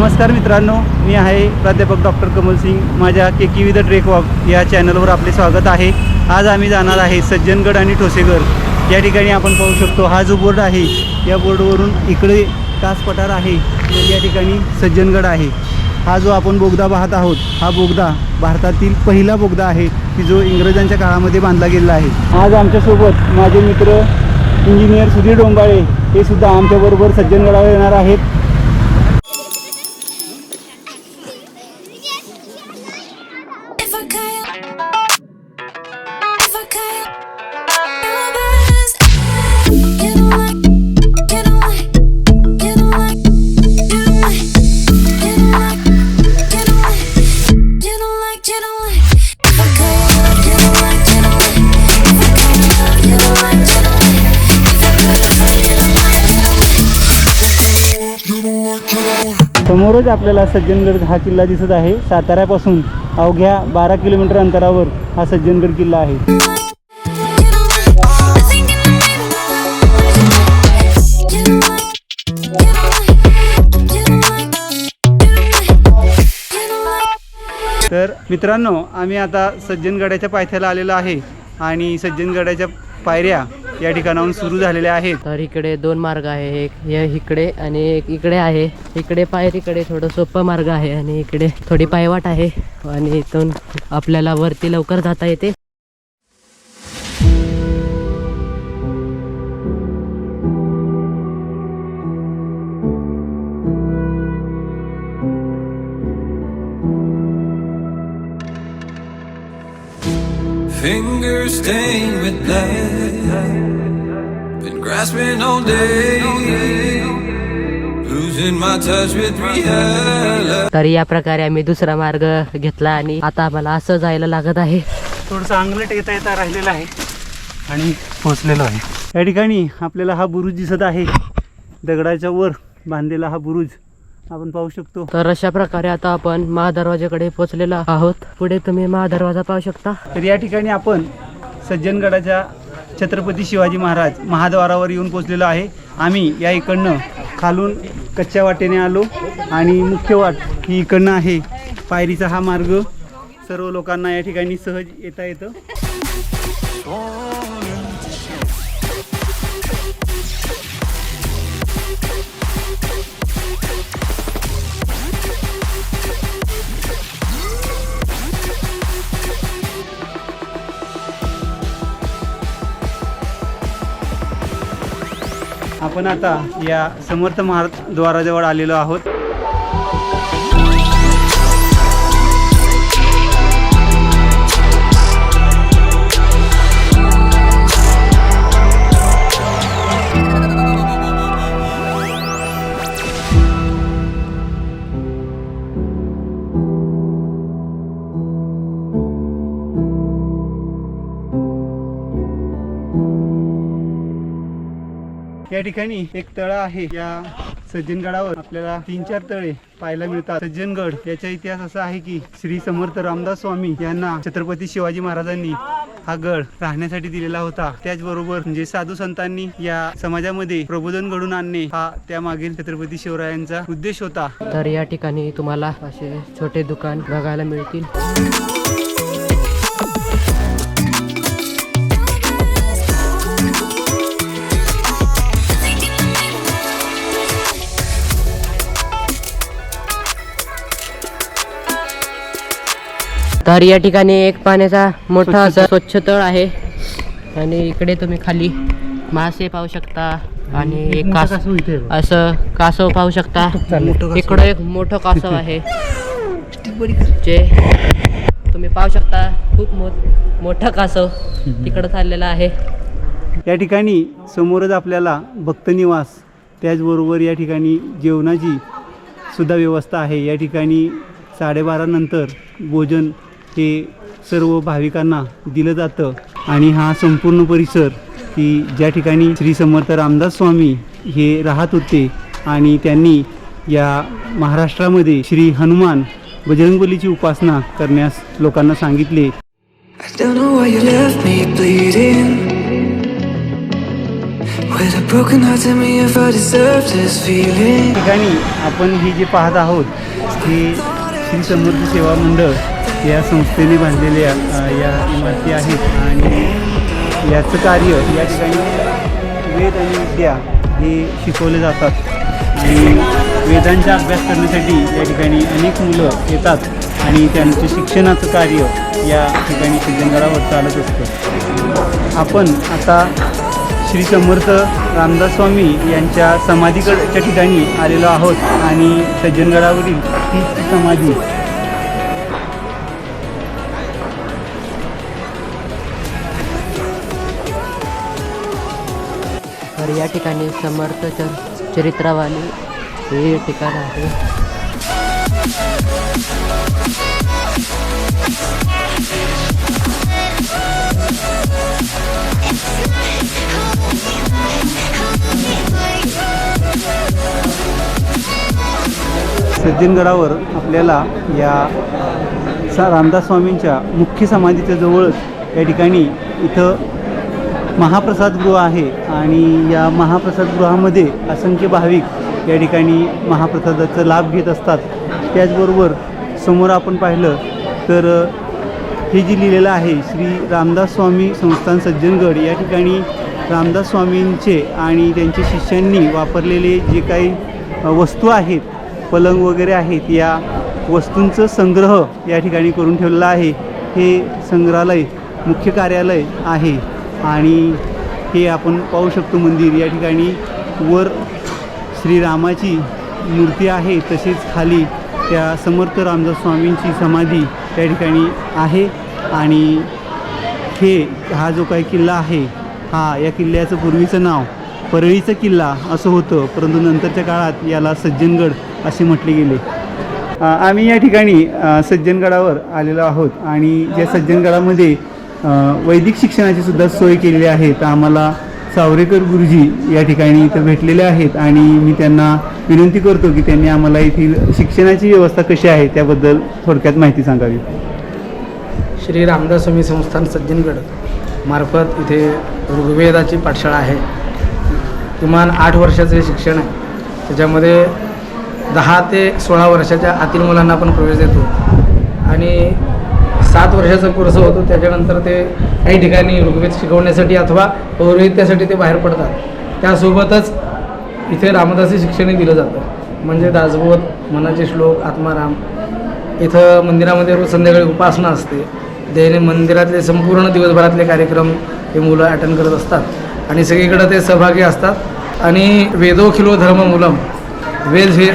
नमस्कार मित्रांनो, मी आहे प्राध्यापक डॉक्टर कमल सिंग. माझ्या KKV द ट्रेक वॉक या चॅनलवर आपले स्वागत आहे. आज आम्ही जाणार आहे सज्जनगड आणि ठोसेघर या ठिकाणी. आपण पाहू शकतो हा जो बोर्ड आहे, या बोर्डवरून इकडे कास पठार आहे, तर या ठिकाणी सज्जनगड आहे. हा जो आपण बोगदा पाहत आहोत, हा बोगदा भारतातील पहिला बोगदा आहे की जो इंग्रजांच्या काळामध्ये बांधला गेलेला आहे. आज आमच्यासोबत माझे मित्र इंजिनियर सुधीर डोंबाळे हे सुद्धा आमच्याबरोबर सज्जनगडावर येणार आहेत. समोरच आपल्याला सज्जनगड हा किल्ला दिसत आहे. साताऱ्यापासून अवघ्या 12 किलोमीटर अंतरावर हा सज्जनगड किल्ला आहे. तर मित्रांनो, आम्ही आता सज्जनगडाच्या पायथ्याला आलेलो आहे आणि सज्जनगडाच्या पायऱ्या या ठिकाणाहून सुरू झालेल्या आहेत. तर इकडे दोन मार्ग आहे, एक इकडे आणि एक इकडे आहे. इकडे पायरीकडे थोडं सोपं मार्ग आहे आणि इकडे थोडी पायवाट आहे आणि इथून आपल्याला वरती लवकर जाता येते. Fingers stained with blood, been grasping all day, losing my touch with reality. तर या प्रकारे आम्ही दुसरा मार्ग घेतला आणि आता आम्हाला असं जायला लागत आहे. थोडंसं अंगलट येता राहिलेलं आहे आणि पोचलेलो आहे. या ठिकाणी आपल्याला हा बुरुज दिसत आहे, दगडाच्या वर बांधलेला हा बुरुज आपण पाहू शकतो. तर अशा प्रकारे आता आपण महादरवाजाकडे पोहोचलेलो आहोत. पुढे तुम्ही महादरवाजा पाहू शकता. तर या ठिकाणी आपण सज्जनगडाच्या छत्रपती शिवाजी महाराज महाद्वारावर येऊन पोचलेलो आहे. आम्ही या इकडनं खालून कच्च्या वाटेने आलो आणि मुख्य वाट ही इकडनं आहे. पायरीचा हा मार्ग सर्व लोकांना या ठिकाणी सहज येता येतं. आपण आता या समर्थ महाद्वाराजवळ आलेलो आहोत. या ठिकाणी एक तळा आहे. या सज्जनगडावर आपल्याला 3-4 तळे पाहायला मिळतात. सज्जनगड याचा इतिहास असा आहे की श्री समर्थ रामदास स्वामी यांना छत्रपती शिवाजी महाराजांनी हा गड राहण्यासाठी दिलेला होता. त्याचबरोबर म्हणजे साधू संतांनी या समाजामध्ये प्रबोधन घडून आणणे हा त्या मागील छत्रपती शिवरायांचा उद्देश होता. तर या ठिकाणी तुम्हाला असे छोटे दुकान बघायला मिळतील. तर या ठिकाणी एक पाण्याचा मोठा असा स्वच्छ तळ आहे आणि इकडे तुम्ही खाली मासे पाहू शकता आणि एक असं कासव पाहू शकता. इकडं एक मोठं कासव आहे जे तुम्ही पाहू शकता. खूप मोठा कासव तिकडं चाललेला आहे. या ठिकाणी समोरच आपल्याला भक्तनिवास, त्याचबरोबर या ठिकाणी जेवणाची सुद्धा व्यवस्था आहे. या ठिकाणी 12:30 नंतर भोजन हे सर्व भाविकांना दिलं जातं आणि हा संपूर्ण परिसर की ज्या ठिकाणी श्री समर्थ रामदास स्वामी हे राहत होते आणि त्यांनी या महाराष्ट्रामध्ये श्री हनुमान बजरंगबलीची उपासना करण्यास लोकांना सांगितले. With a broken heart, tell me if I deserve this feeling. ठिकाणी आपण ही जी पाहत आहोत ही श्री समर्थ सेवा मंडळ या संस्थेने बांधलेल्या या इमारती आहेत आणि याचं कार्य या ठिकाणी वेद आणि विद्या हे शिकवले जातात आणि वेदांचा अभ्यास करण्यासाठी या ठिकाणी अनेक मुलं येतात आणि त्यांचं शिक्षणाचं कार्य या ठिकाणी सज्जनगडावर चालत असतं. आपण आता श्री समर्थ रामदास स्वामी यांच्या समाधीकडच्या ठिकाणी आलेलो आहोत आणि सज्जनगडावरील तीच समाधी तर या ठिकाणी समर्थ चरित्रावाली हे ठिकाण आहे. सज्जनगडावर आपल्याला या रामदास स्वामींच्या मुख्य समाधीच्या जवळच या ठिकाणी इथं महाप्रसादगृह आहे आणि या महाप्रसादगृहामध्ये असंख्य भाविक या ठिकाणी महाप्रसादाचा लाभ घेत असतात. त्याचबरोबर समोर आपण पाहिलं तर हे जे लिहिलेलं आहे श्री रामदास स्वामी संस्थान सज्जनगड, या ठिकाणी रामदास स्वामींचे आणि त्यांच्या शिष्यांनी वापरलेले जे काही वस्तू आहेत, पलंग वगैरे आहेत, या वस्तूंचं संग्रह या ठिकाणी करून ठेवलेलं आहे. हे संग्रहालय मुख्य कार्यालय आहे आणि हे आपण पाहू शकतो मंदिर. या ठिकाणी वर श्रीरामाची मूर्ती आहे, तसेच खाली त्या समर्थ रामदास स्वामींची समाधी त्या ठिकाणी आहे. आणि हा जो काही किल्ला आहे, या किल्ल्याचं पूर्वीचं नाव परळीचा किल्ला असं होतं, परंतु नंतरच्या काळात याला सज्जनगड असे म्हटले गेले. आम्ही या ठिकाणी सज्जनगडावर आलेलो आहोत आणि या सज्जनगडामध्ये वैदिक शिक्षणाची सुद्धा सोय केलेली आहे. तर आम्हाला सावरेकर गुरुजी या ठिकाणी इथं भेटलेले आहेत आणि मी त्यांना विनंती करतो की त्यांनी आम्हाला येथील शिक्षणाची व्यवस्था कशी आहे त्याबद्दल थोडक्यात माहिती सांगावी. श्री रामदास स्वामी संस्थान सज्जनगड मार्फत इथे ऋग्वेदाची पाठशाळा आहे. किमान 8 वर्षाचं हे शिक्षण आहे. त्याच्यामध्ये 10 ते 16 वर्षाच्या आतील मुलांना आपण प्रवेश देतो आणि 7 वर्षाचा कोर्स होतो. त्याच्यानंतर ते काही ठिकाणी ऋग्वेद शिकवण्यासाठी अथवा पौरोहित्यासाठी ते बाहेर पडतात. त्यासोबतच इथे रामदासी शिक्षणही दिलं जातं, म्हणजे दासबोध, मनाचे श्लोक, आत्माराम. इथं मंदिरामध्ये रोज संध्याकाळी उपासना असते. मंदिरातले संपूर्ण दिवसभरातले कार्यक्रम हे मुलं अटेंड करत असतात आणि सगळीकडे ते सहभागी असतात. आणि वेदोखिलो धर्म मूलम, वेद हे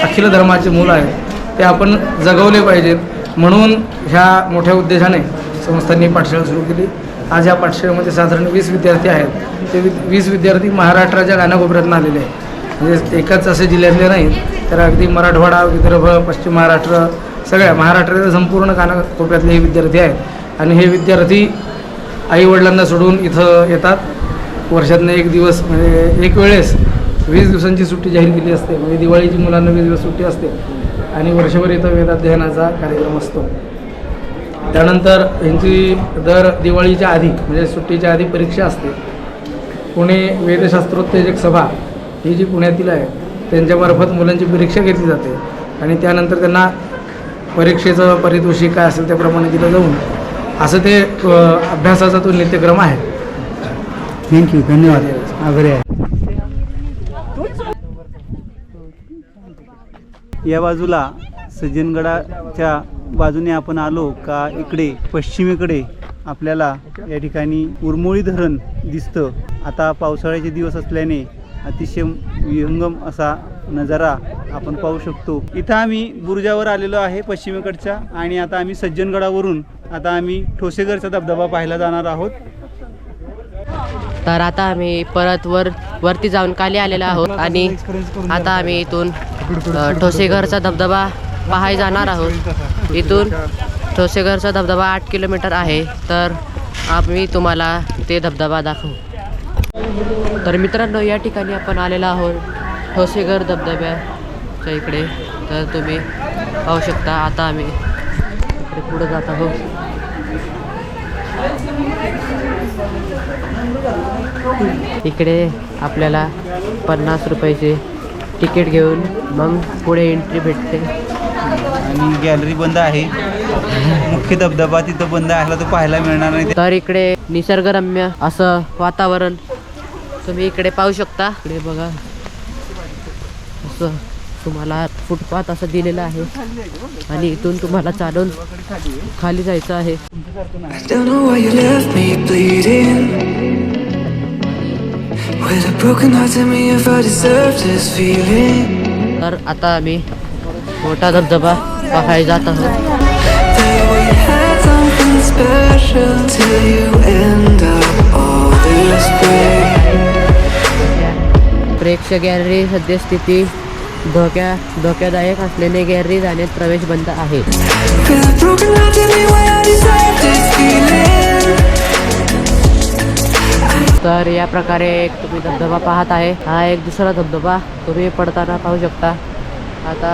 अखिल धर्माचे मूल आहेत, ते आपण जगवले पाहिजेत. म्हणून ह्या मोठ्या उद्देशाने संस्थांनी पाठशाळा सुरू केली. आज ह्या पाठशाळेमध्ये साधारण 20 विद्यार्थी आहेत. ते 20 विद्यार्थी महाराष्ट्राच्या कानाकोपऱ्यातून आलेले आहेत. म्हणजे एकाच असे जिल्ह्यातले नाही, तर अगदी मराठवाडा, विदर्भ, पश्चिम महाराष्ट्र, सगळ्या महाराष्ट्राच्या संपूर्ण कानाकोपऱ्यातले हे विद्यार्थी आहेत. आणि हे विद्यार्थी आईवडिलांना सोडून इथं येतात. वर्षातनं एक दिवस, म्हणजे एक वेळेस 20 दिवसांची सुट्टी जाहीर केली असते. म्हणजे दिवाळीची मुलांना 20 दिवस सुट्टी असते आणि वर्षभर इथं वेदाध्ययनाचा कार्यक्रम असतो. त्यानंतर यांची दर दिवाळीच्या आधी, म्हणजे सुट्टीच्या आधी परीक्षा असते. पुणे वेदशास्त्रोत्तेजक सभा ही जी पुण्यातील आहे, त्यांच्यामार्फत मुलांची परीक्षा घेतली जाते आणि त्यानंतर त्यांना परीक्षेचं पारितोषिक काय असेल त्याप्रमाणे दिलं जाऊन असं ते अभ्यासाचा तो नित्यक्रम आहे. थँक्यू, धन्यवाद, आभारी आहे. या बाजूला सज्जनगडाच्या बाजूने आपण आलो का इकडे पश्चिमेकडे आपल्याला या ठिकाणी उरमोळी धरण दिसतं. आता पावसाळ्याचे दिवस असल्याने अतिशय विहंगम असा नजारा आपण पाहू शकतो. इथं आम्ही बुरुजावर आलेलो आहे पश्चिमेकडच्या आणि आता आम्ही सज्जनगडावरून ठोसेघरचा धबधबा पाहायला जाणार आहोत. तर आता आम्ही परत वरती जाऊन खाली आलेलो आहोत आणि आता आम्ही इथून ठोसेघरचा धबधबा पाहायला जाणार आहोत. इथून ठोसेघरचा धबधबा 8 किलोमीटर आहे. तर आम्ही तुम्हाला ते धबधबा दाखवू. तर मित्रांनो, या ठिकाणी आपण आलेलो आहोत ठोसेघर धबधब्याच्या इकडे. तर तुम्ही पाहू शकता. आता आम्ही इकडे पुढे जात आहोत. इकडे आपल्याला 50 रुपयाचे तिकीट घेऊन मग पुढे एंट्री भेटते. आणि गॅलरी बंद आहे. मुख्य धबधबा तिथं बंद आहे, तो पाहायला मिळणार नाही. तर इकडे निसर्गरम्य असं वातावरण तुम्ही इकडे पाहू शकता. इकडे बघा असं तुम्हाला फुटपाथ असं दिलेलं आहे आणि इथून तुम्हाला चालून खाली जायचं आहे. I don't know why you left me bleeding with a broken heart. Tell me if I deserve this feeling. तर आता आम्ही मोठा धबधबा पाहायला जात आहोत. There we had something special till you end up all this way. प्रेक्षक gallery सद्यस्थिती धोक्यादायक असलेले गॅलरी जाण्यात प्रवेश बंद आहे. With a broken heart, tell me why I deserve this feeling. तर या प्रकारे एक तुम्ही धबधबा पाहत आहे. हा एक दुसरा धबधबा तुम्ही पडताना पाहू शकता. आता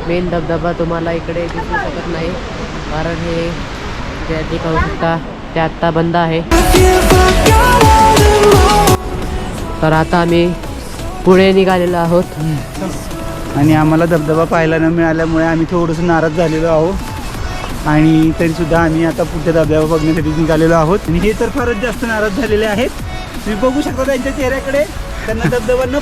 मेन धबधबा तुम्हाला इकडे दिसू शकत नाही कारण हे जे पाहू शकता ते आत्ता बंद आहे. तर आता आम्ही पुढे निघालेलो आहोत आणि आम्हाला धबधबा पाहायला न मिळाल्यामुळे आम्ही थोडंसं नाराज झालेलो आहोत. आणि तरीसुद्धा आम्ही आता पुढच्या धबधबा बघण्यासाठी निघालेलो आहोत. आणि हे तर फारच जास्त नाराज झालेले आहेत. तुम्ही बघू शकता त्यांच्या चेहऱ्याकडे. त्यांना धबधबा न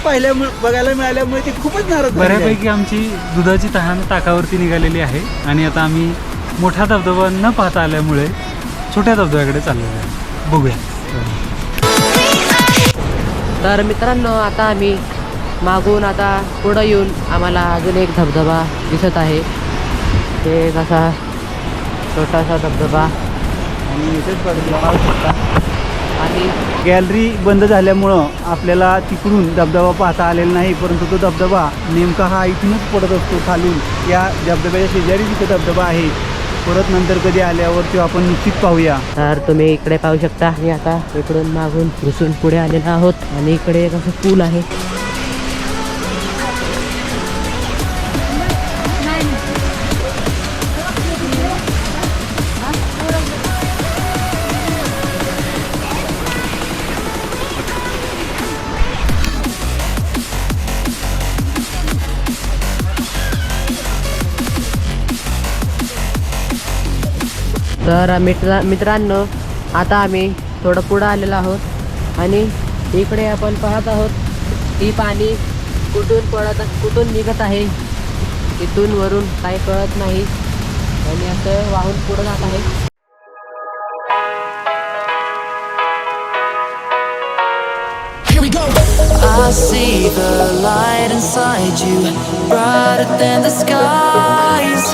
बघायला मिळाल्यामुळे ते खूपच नाराज. बऱ्यापैकी आमची दुधाची तहान ताकावरती निघालेली आहे आणि आता आम्ही मोठा धबधबा न पाहता आल्यामुळे छोट्या धबधब्याकडे चाललेलो आहे. बघूया. तर मित्रांनो आता आम्ही मागून आता पुढं येऊन आम्हाला अजून एक धबधबा दिसत आहे. ते कसा छोटासा धबधबा आणि इथेच पडला पाहू शकता. आणि गॅलरी बंद झाल्यामुळं आपल्याला तिकडून धबधबा पाहता आलेला नाही. परंतु तो धबधबा नेमका हा इथूनच पडत असतो खालून. या धबधब्याच्या शेजारी तिथे धबधबा आहे. परत नंतर कधी आल्यावर तो आपण निश्चित पाहूया. तर तुम्ही इकडे पाहू शकता. मी आता इकडून मागून घुसून पुढे आलेलो आहोत आणि इकडे एक असं पूल आहे. तर मित्रांनो आता आम्ही थोडं पुढं आलेलो आहोत आणि इकडे आपण पाहत आहोत ही पाणी कुठून निघत आहे. इथून वरून काही कळत नाही आणि असं वाहून पुढं जात आहे. I see the light inside you, brighter than the skies.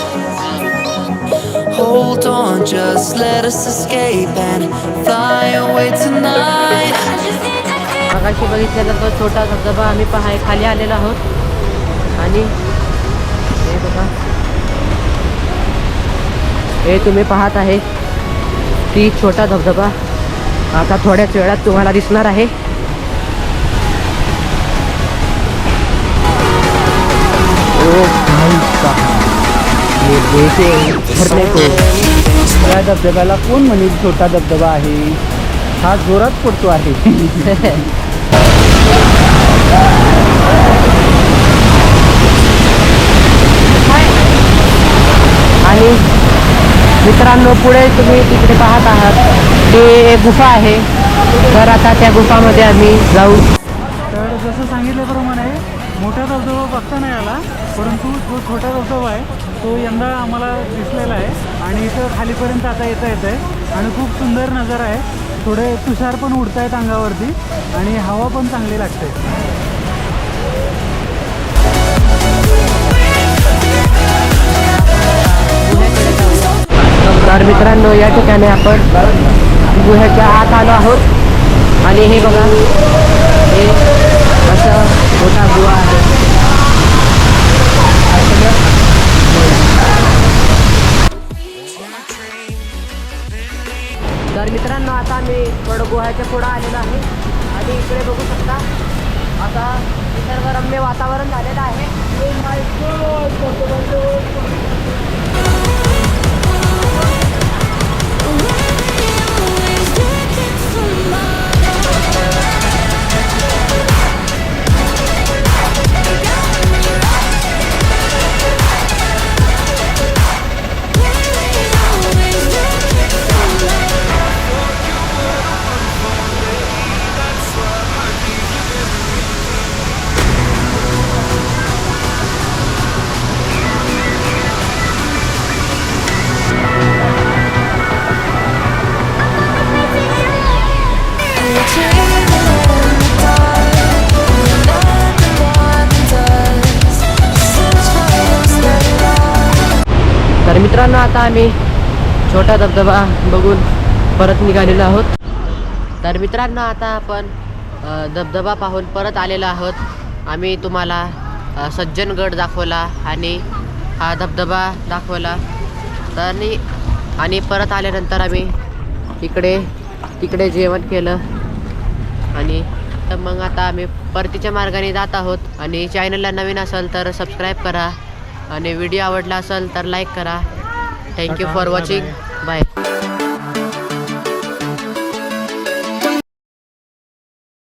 Hold on, just let us escape and fly away tonight. मगाशी बघितलेला तो छोटा धबधबा आम्ही खाली आलेलो आहोत आणि हे बघा हे तुम्ही पाहत आहे ती छोटा धबधबा आता थोड्याच वेळात तुम्हाला दिसणार आहे. या धबधब्याला कोण म्हणेल छोटा धबधबा आहे. हा जोरात पडतो आहे. आणि मित्रांनो पुढे तुम्ही तिकडे पाहत आहात ते एक गुफा आहे. तर आता त्या गुफामध्ये आम्ही जाऊ. तर जसं सांगितल्याप्रमाणे मोठा धबधबा बघता नाही आला, परंतु जो छोटा धबधबा आहे तो यंदा आम्हाला दिसलेला आहे आणि इथं खालीपर्यंत आता येता आहे आणि खूप सुंदर नजारा आहे. थोडे तुषार पण उडत आहेत अंगावरती आणि हवा पण चांगली लागते. तर मित्रांनो या ठिकाणी आपण गुहेच्या आत आलो आहोत आणि हे बघा हे असं मोठा गुहा आहे. तर मित्रांनो आता मी थोडं गुहाच्या पुढं आलेलो आहे आणि इकडे बघू शकता आता निसर्गरम्य वातावरण झालेलं आहे. तर मित्रांनो आता आम्ही छोटा धबधबा बघून परत निघालेलो आहोत. तर मित्रांनो आता आपण धबधबा पाहून परत आलेलो आहोत. आम्ही तुम्हाला सज्जनगड दाखवला आणि हा धबधबा दाखवला. तर आणि परत आल्यानंतर आम्ही तिकडे जेवण केलं आणि मग आता आम्ही परतीच्या मार्गाने जात आहोत. आणि चॅनलला नवीन असेल तर सबस्क्राईब करा आणि व्हिडिओ आवडला असेल तर लाईक करा. Thank you for watching. बाय.